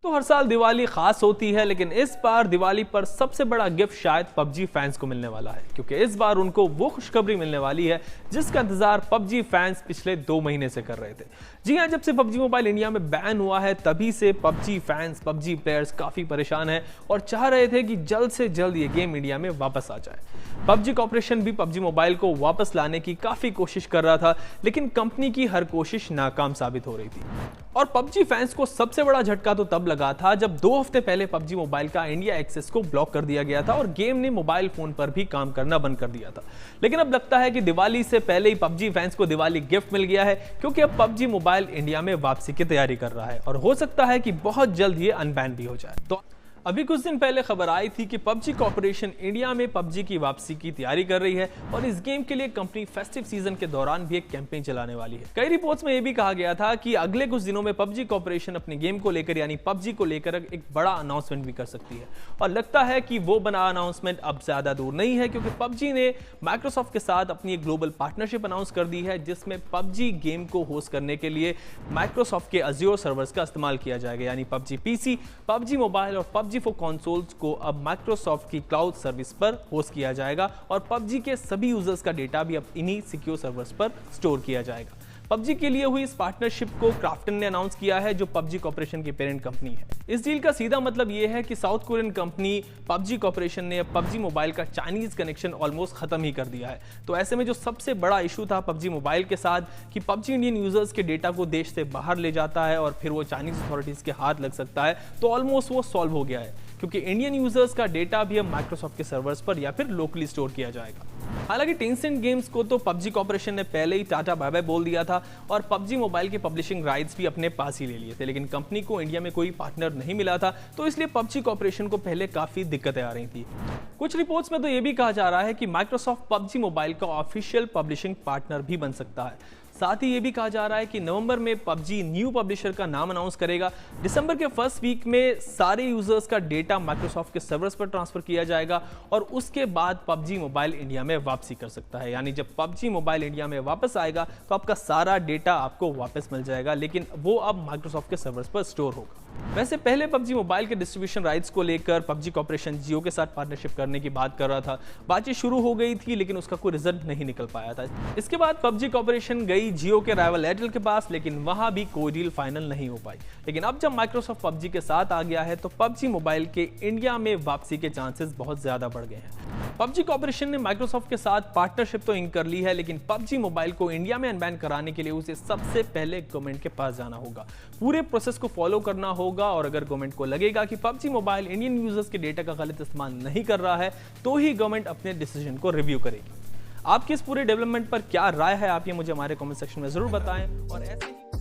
तो हर साल दिवाली खास होती है, लेकिन इस बार दिवाली पर सबसे बड़ा गिफ्ट शायद पबजी फैंस को मिलने वाला है, क्योंकि इस बार उनको वो खुशखबरी मिलने वाली है जिसका इंतजार पबजी फैंस पिछले 2 महीने से कर रहे थे। जी हां, जब से पबजी मोबाइल इंडिया में बैन हुआ है तभी से पबजी फैंस, पबजी प्लेयर्स काफी परेशान हैं और चाह रहे थे कि जल्द से जल्द ये गेम इंडिया में वापस आ जाए। पबजी कॉर्पोरेशन भी पबजी मोबाइल को वापस लाने की काफी कोशिश कर रहा था, लेकिन कंपनी की हर कोशिश नाकाम साबित हो रही थी। और पबजी फैंस को सबसे बड़ा झटका तो तब लगा था जब 2 हफ्ते पहले पबजी मोबाइल का इंडिया एक्सेस को ब्लॉक कर दिया गया था और गेम ने मोबाइल फोन पर भी काम करना बंद कर दिया था। लेकिन अब लगता है कि दिवाली से पहले ही पबजी फैंस को दिवाली गिफ्ट मिल गया है, क्योंकि अब पबजी मोबाइल इंडिया में वापसी की तैयारी कर रहा है और हो सकता है कि बहुत जल्द ये अनबैन भी हो जाए। तो अभी कुछ दिन पहले खबर आई थी कि पबजी कॉर्पोरेशन इंडिया में पबजी की वापसी की तैयारी कर रही है और इस गेम के लिए कंपनी फेस्टिव सीजन के दौरान भी एक कैंपेन चलाने वाली है। कई रिपोर्ट्स में यह भी कहा गया था कि अगले कुछ दिनों में पबजी कॉर्पोरेशन अपने गेम को लेकर यानी पबजी को लेकर एक बड़ा अनाउंसमेंट भी कर सकती है और लगता है कि वो बड़ा अनाउंसमेंट अब ज्यादा दूर नहीं है, क्योंकि पबजी ने माइक्रोसॉफ्ट के साथ अपनी एक ग्लोबल पार्टनरशिप अनाउंस कर दी है, जिसमें पबजी गेम को होस्ट करने के लिए माइक्रोसॉफ्ट के अज़ूर सर्वर्स का इस्तेमाल किया जाएगा। यानी पबजी पीसी, पबजी मोबाइल और पबजी फॉर कंसोल्स को अब माइक्रोसॉफ्ट की क्लाउड सर्विस पर होस्ट किया जाएगा और पबजी के सभी यूजर्स का डेटा भी अब इन्हीं सिक्योर सर्वर्स पर स्टोर किया जाएगा। पबजी के लिए हुई इस पार्टनरशिप को क्राफ्टन ने अनाउंस किया है, जो पबजी कॉर्पोरेशन की पेरेंट कंपनी है। इस डील का सीधा मतलब यह है कि south Korean company PUBG corporation ने पबजी मोबाइल का चाइनीज कनेक्शन ऑलमोस्ट खत्म ही कर दिया है। तो ऐसे में जो सबसे बड़ा इशू था पबजी मोबाइल के साथ कि पबजी इंडियन यूजर्स के डेटा को देश से बाहर ले जाता है और फिर वो चाइनीज अथॉरिटीज के हाथ लग सकता है, तो ऑलमोस्ट वो सॉल्व हो गया है, क्योंकि इंडियन यूजर्स का डेटा भी अब माइक्रोसॉफ्ट के सर्वर्स पर या फिर लोकली स्टोर किया जाएगा। हालांकि टेंसेंट गेम्स को तो पबजी कॉर्पोरेशन ने पहले ही टाटा बाय बाय बोल दिया था और पबजी मोबाइल के पब्लिशिंग राइट्स भी अपने पास ही ले लिए थे, लेकिन कंपनी को इंडिया में कोई पार्टनर नहीं मिला था, तो इसलिए पबजी कॉर्पोरेशन को पहले काफी दिक्कतें आ रही थी। कुछ रिपोर्ट्स में तो यह भी कहा जा रहा है कि माइक्रोसॉफ्ट पबजी मोबाइल का ऑफिशियल पब्लिशिंग पार्टनर भी बन सकता है। साथ ही ये भी कहा जा रहा है कि नवंबर में पबजी न्यू पब्लिशर का नाम अनाउंस करेगा। दिसंबर के फर्स्ट वीक में सारे यूजर्स का डेटा माइक्रोसॉफ्ट के सर्वर्स पर ट्रांसफर किया जाएगा और उसके बाद पबजी मोबाइल इंडिया में वापसी कर सकता है। यानी जब पबजी मोबाइल इंडिया में वापस आएगा तो आपका सारा डेटा आपको वापस मिल जाएगा, लेकिन वो अब माइक्रोसॉफ्ट के सर्वर्स पर स्टोर होगा। वैसे पहले पबजी मोबाइल के डिस्ट्रीब्यूशन राइट्स को लेकर पबजी कॉर्पोरेशन जियो के साथ पार्टनरशिप करने की बात कर रहा था। बातचीत शुरू हो गई थी, लेकिन उसका कोई रिजल्ट नहीं निकल पाया था। इसके बाद पबजी कॉर्पोरेशन गई जियो के राइवल एयरटेल के पास, लेकिन वहां भी कोई डील फाइनल नहीं हो पाई। लेकिन अब जब माइक्रोसॉफ्ट पबजी के साथ आ गया है तो पबजी मोबाइल के इंडिया में वापसी के चांसेस बहुत ज्यादा बढ़ गए हैं। पबजी कॉर्पोरेशन ने माइक्रोसॉफ्ट के साथ पार्टनरशिप तो इंक कर ली है, लेकिन पबजी मोबाइल को इंडिया में अनबैन कराने के लिए उसे सबसे पहले गवर्नमेंट के पास जाना होगा, पूरे प्रोसेस को फॉलो करना होगा और अगर गवर्नमेंट को लगेगा कि पबजी मोबाइल इंडियन यूजर्स के डेटा का गलत इस्तेमाल नहीं कर रहा है तो ही गवर्नमेंट अपने डिसीजन को रिव्यू करेगी। आपकी इस पूरे डेवलपमेंट पर क्या राय है, आप ये मुझे हमारे कमेंट सेक्शन में जरूर बताएं और ऐसे ही